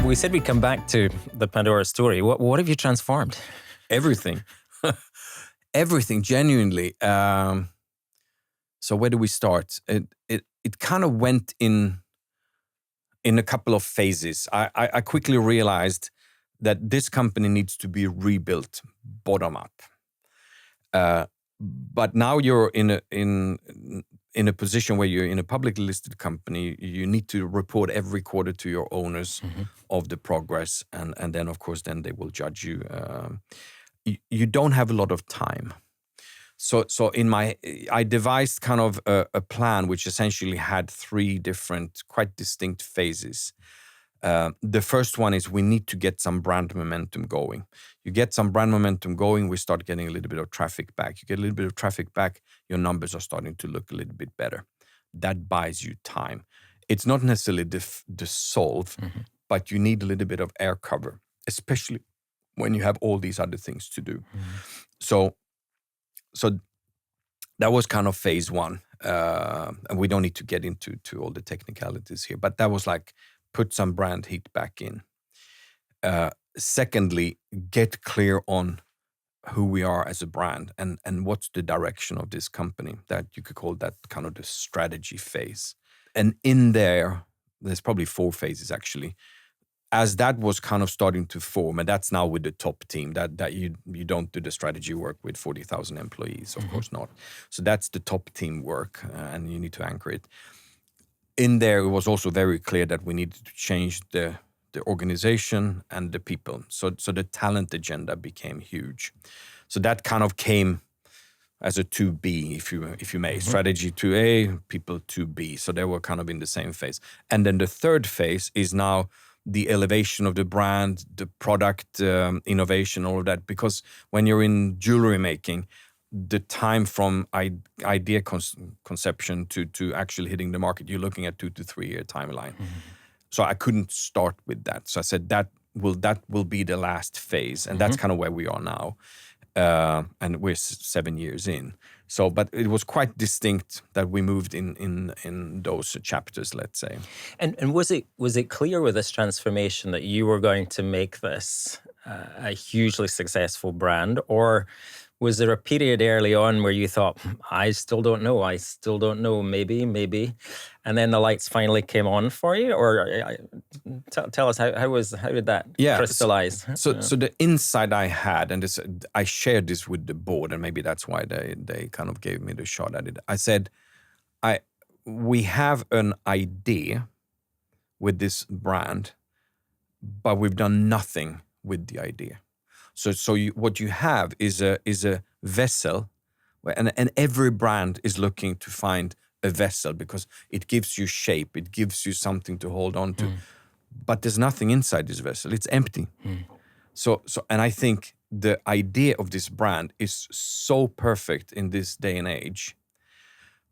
We said we'd come back to the Pandora story. What have you transformed? Everything. Everything, genuinely. So where do we start? It kind of went in a couple of phases. I quickly realized that this company needs to be rebuilt bottom up. But now you're in a position where you're in a publicly listed company. You need to report every quarter to your owners of the progress, and then of course then they will judge you. You don't have a lot of time. So I devised kind of a plan which essentially had three different, quite distinct phases. The first one is we need to get some brand momentum going. You get some brand momentum going, we start getting a little bit of traffic back. You get a little bit of traffic back, your numbers are starting to look a little bit better. That buys you time. It's not necessarily the solve, but you need a little bit of air cover, especially when you have all these other things to do. So that was kind of phase one. And we don't need to get into all the technicalities here, but that was like, put some brand heat back in. Secondly, get clear on who we are as a brand and what's the direction of this company. That you could call that kind of the strategy phase. And in there's probably four phases actually. As that was kind of starting to form, and that's now with the top team, that you don't do the strategy work with 40,000 employees, of course not. So that's the top team work, and you need to anchor it. In there, it was also very clear that we needed to change the organization and the people. So the talent agenda became huge. So that kind of came as a 2B, if you may. Strategy 2A, people 2B. So they were kind of in the same phase. And then the third phase is now the elevation of the brand, the product innovation, all of that. Because when you're in jewelry making, the time from idea conception to actually hitting the market, you're looking at 2 to 3 year timeline. So I couldn't start with that. So I said that will be the last phase, and that's kind of where we are now. And we're 7 years in. So, but it was quite distinct that we moved in those chapters, let's say. And was it clear with this transformation that you were going to make this a hugely successful brand, or was there a period early on where you thought, I still don't know, maybe, and then the lights finally came on for you? Or tell us, how did that crystallize? So the insight I had, and this, I shared this with the board, and maybe that's why they kind of gave me the shot at it. I said, we have an idea with this brand, but we've done nothing with the idea. So what you have is a vessel, and every brand is looking to find a vessel because it gives you shape, it gives you something to hold on to. But there's nothing inside this vessel; it's empty. So, and I think the idea of this brand is so perfect in this day and age,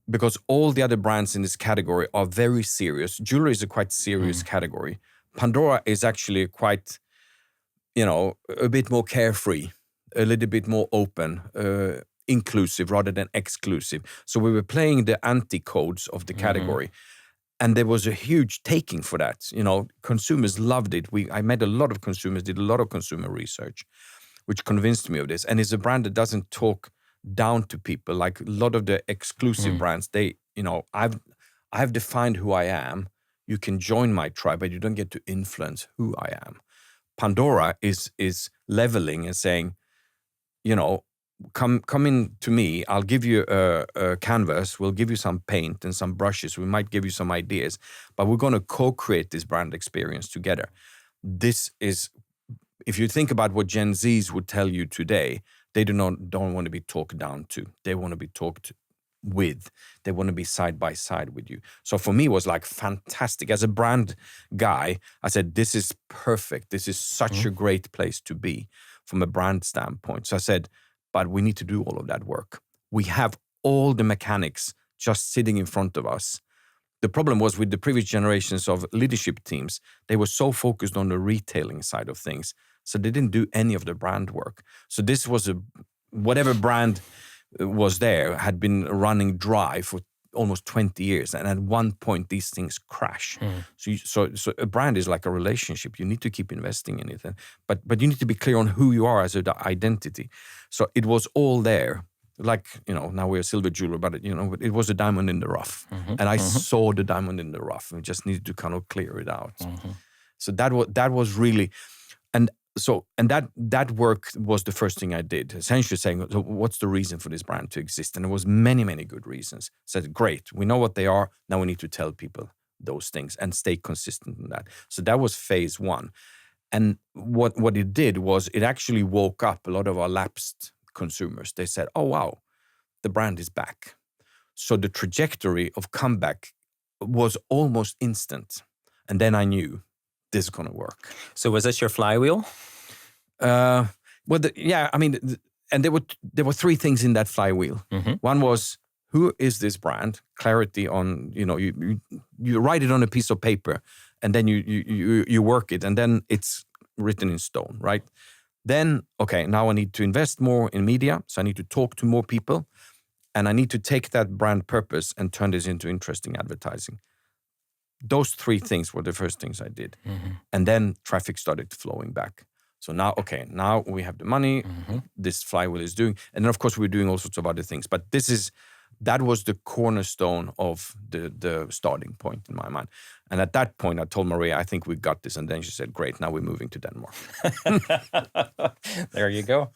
because all the other brands in this category are very serious. Jewelry is a quite serious category. Pandora is actually quite, a bit more carefree, a little bit more open, inclusive rather than exclusive. So we were playing the anti-codes of the category. And there was a huge taking for that. Consumers loved it. I met a lot of consumers, did a lot of consumer research, which convinced me of this. And it's a brand that doesn't talk down to people. Like a lot of the exclusive brands, I've defined who I am. You can join my tribe, but you don't get to influence who I am. Pandora is leveling and saying, come in to me. I'll give you a canvas. We'll give you some paint and some brushes. We might give you some ideas, but we're going to co-create this brand experience together. This is, if you think about what Gen Zs would tell you today, they don't want to be talked down to. They want to be talked with. They want to be side by side with you. So for me, it was like fantastic. As a brand guy, I said, this is perfect. This is such a great place to be from a brand standpoint. So I said, but we need to do all of that work. We have all the mechanics just sitting in front of us. The problem was with the previous generations of leadership teams, they were so focused on the retailing side of things. So they didn't do any of the brand work. So this was whatever brand was there had been running dry for almost 20 years, and at one point these things crash. So a brand is like a relationship. You need to keep investing in it, but you need to be clear on who you are as an identity. So it was all there. Like, now we're a silver jeweler, but it was a diamond in the rough, and I saw the diamond in the rough. We just needed to kind of clear it out. So that was really, and that work was the first thing I did, essentially saying, so what's the reason for this brand to exist? And there was many, many good reasons. Said, great, we know what they are. Now we need to tell people those things and stay consistent in that. So that was phase one. And what it did was it actually woke up a lot of our lapsed consumers. They said, oh, wow, the brand is back. So the trajectory of comeback was almost instant. And then I knew this is going to work. So was this your flywheel? And there were three things in that flywheel. One was, who is this brand? Clarity on, you write it on a piece of paper, and then you work it, and then it's written in stone, right? Then, okay, now I need to invest more in media, so I need to talk to more people, and I need to take that brand purpose and turn this into interesting advertising. Those three things were the first things I did. And then traffic started flowing back. So now we have the money, this flywheel is doing, and then of course we're doing all sorts of other things. But that was the cornerstone of the starting point in my mind. And at that point I told Maria, I think we got this. And then she said, great, now we're moving to Denmark. There you go.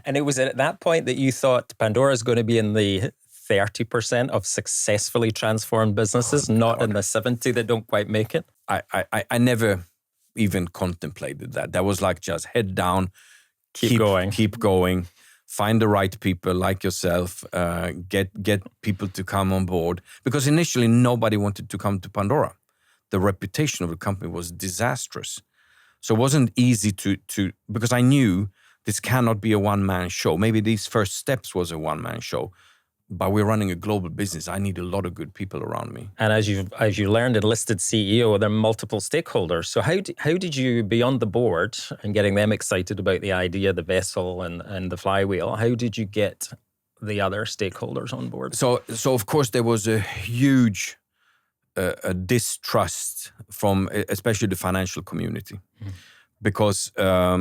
And it was at that point that you thought Pandora is going to be in the 30% of successfully transformed businesses, not in the 70 that don't quite make it? I never even contemplated that. That was like just head down, keep going, find the right people like yourself, get people to come on board. Because initially nobody wanted to come to Pandora. The reputation of the company was disastrous. So it wasn't easy to because I knew this cannot be a one-man show. Maybe these first steps was a one-man show. But we're running a global business. I need a lot of good people around me. And as you learned, a listed CEO, there are multiple stakeholders. So how did you, beyond the board and getting them excited about the idea, the vessel and the flywheel, how did you get the other stakeholders on board? So of course there was a huge distrust from especially the financial community, because the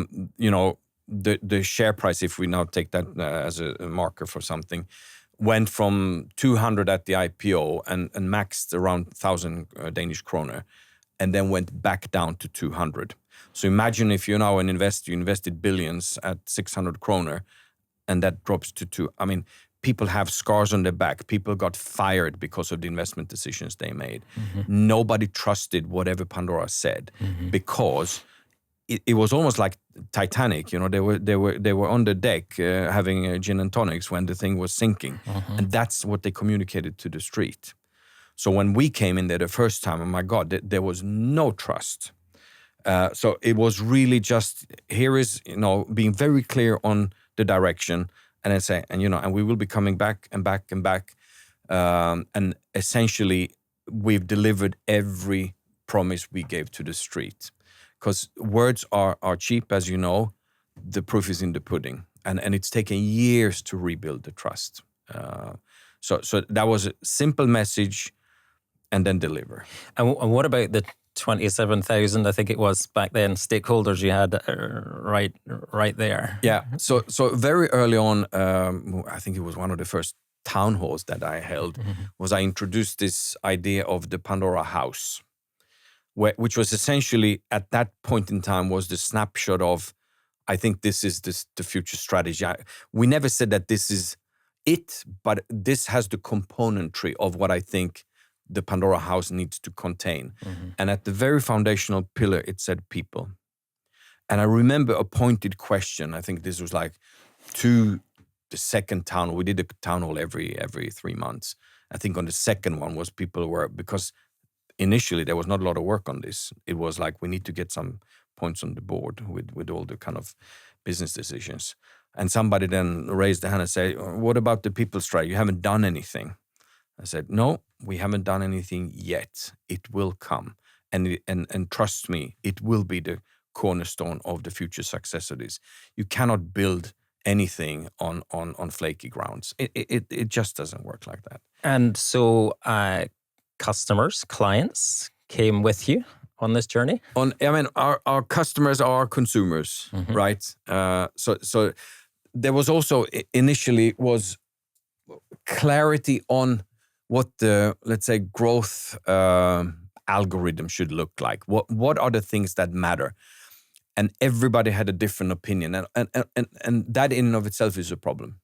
share price, if we now take that as a marker for something, went from 200 at the IPO and maxed around 1,000 Danish kroner, and then went back down to 200. So imagine if you're now an investor, you invested billions at 600 kroner, and that drops to 2. I mean, people have scars on their back. People got fired because of the investment decisions they made. Nobody trusted whatever Pandora said, because it was almost like Titanic. They were on the deck having gin and tonics when the thing was sinking, and that's what they communicated to the street. So when we came in there the first time, oh my God, there was no trust. So it was really just, here is being very clear on the direction, and then say, and we will be coming back and back and back, and essentially we've delivered every promise we gave to the street. Because words are cheap, as you know. The proof is in the pudding, and it's taken years to rebuild the trust. So that was a simple message, and then deliver. And what about the 27,000, I think it was back then, stakeholders you had right there? Yeah. So very early on, I think it was one of the first town halls that I held, was I introduced this idea of the Pandora house, which was essentially at that point in time was the snapshot of, I think this is the future strategy. We never said that this is it, but this has the componentry of what I think the Pandora house needs to contain. And at the very foundational pillar, it said people. And I remember a pointed question. I think this was like to the second town. We did a town hall every 3 months. I think on the second one was people were, because initially there was not a lot of work on this. It was like, we need to get some points on the board with all the kind of business decisions. And somebody then raised the hand and said, what about the people strike? You haven't done anything. I said, no, we haven't done anything yet. It will come. And trust me, it will be the cornerstone of the future success of this. You cannot build anything on flaky grounds. It just doesn't work like that. And so customers, clients came with you on this journey? Our customers are our consumers, right? So there was also initially was clarity on what the, let's say, growth algorithm should look like. What are the things that matter? And everybody had a different opinion, and that in and of itself is a problem.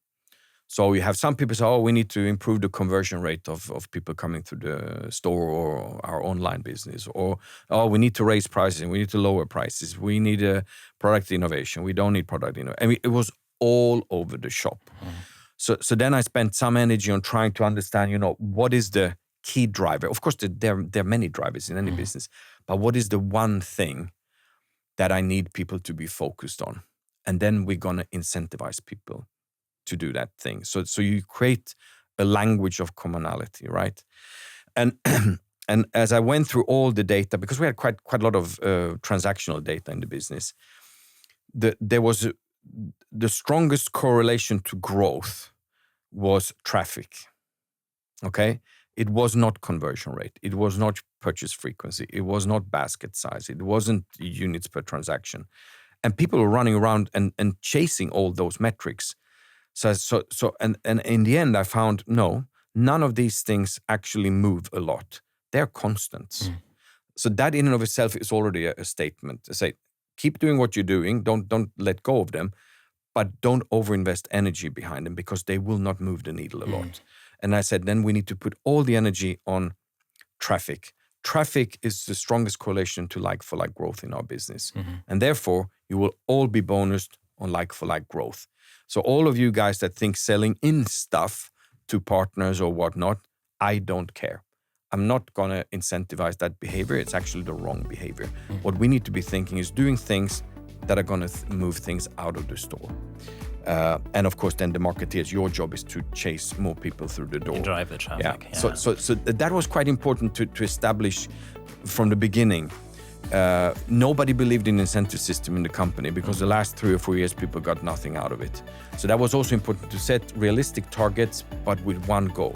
So you have some people say, we need to improve the conversion rate of people coming through the store or our online business, or we need to raise prices, we need to lower prices, we need a product innovation, we don't need product innovation. I mean, it was all over the shop. So then I spent some energy on trying to understand, what is the key driver? Of course, there are many drivers in any business, but what is the one thing that I need people to be focused on? And then we're going to incentivize people to do that thing. So you create a language of commonality, right? And and as I went through all the data, because we had quite a lot of transactional data in the business, there was the strongest correlation to growth was traffic. Okay, it was not conversion rate, it was not purchase frequency, it was not basket size, it wasn't units per transaction, and people were running around and chasing all those metrics. So and in the end, I found none of these things actually move a lot. They're constants. So that in and of itself is already a statement to say, keep doing what you're doing. Don't let go of them, but don't overinvest energy behind them because they will not move the needle a lot. And I said, then we need to put all the energy on traffic. Traffic is the strongest correlation to like-for-like growth in our business. And therefore, you will all be bonused on like-for-like growth. So all of you guys that think selling in stuff to partners or whatnot, I don't care. I'm not going to incentivize that behavior. It's actually the wrong behavior. What we need to be thinking is doing things that are going to move things out of the store. And of course, then the marketeers, your job is to chase more people through the door. You drive the traffic. Yeah. So that was quite important to establish from the beginning. Nobody believed in incentive system in the company because the last 3 or 4 years people got nothing out of it. So that was also important to set realistic targets, but with one goal.